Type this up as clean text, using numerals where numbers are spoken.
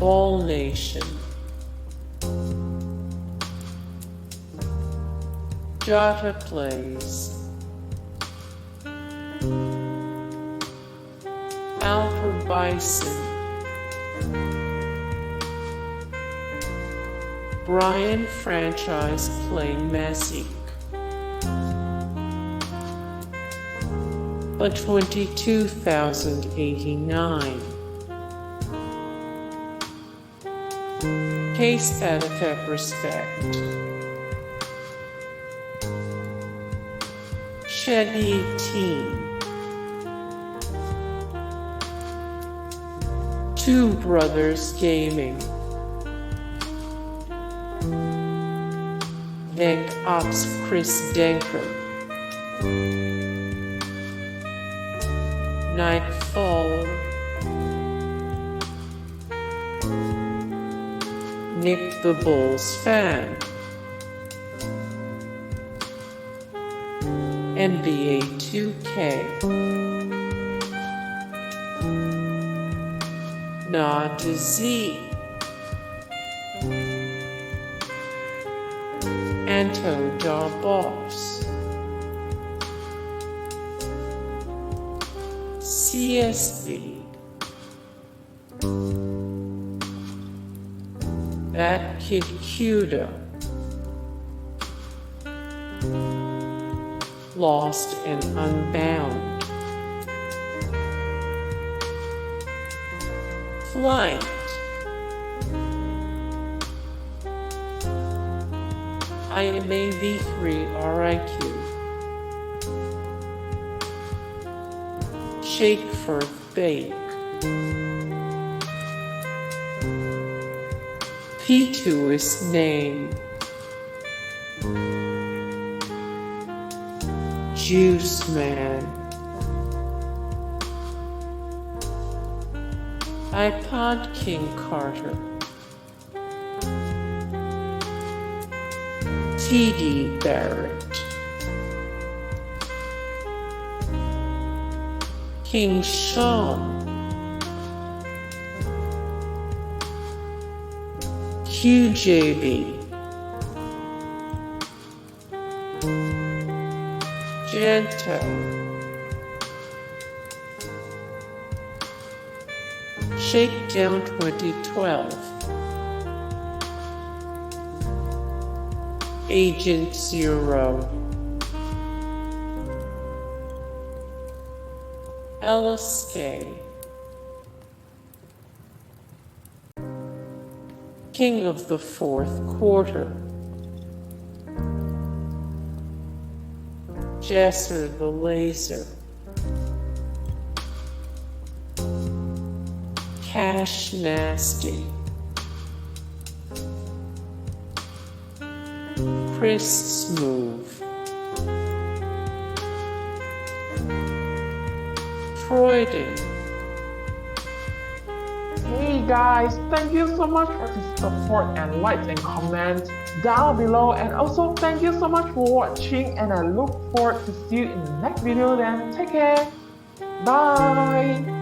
BALLNATION, Jotaplays, Alper Bien, Brian FranchisePlay Mazique, a 22,089, Kspadetheprospect, Sheddy Team, Two Brothers Gaming, DenkOps Denker, NykeFaller, NickTheBullsFan, NBA 2K, NaDeXe, AntoDaBoss, CSB, ThatKiddKuda, LostNUnbound, Flight, IMAV3RIQ, Shake for Bake, P2 is name, JuiceMan, iPodKingCarter, TDBarrett, King Shawnn, QJB, Gento, Shakedown 2012, Agent Zero, LSK, King of the Fourth Quarter, JesserTheLazer, CashNasty, Smoove, Troydan. Hey guys, thank you so much for the support and likes and comments down below, and also thank you so much for watching, and I look forward to see you in the next video. Then take care, bye.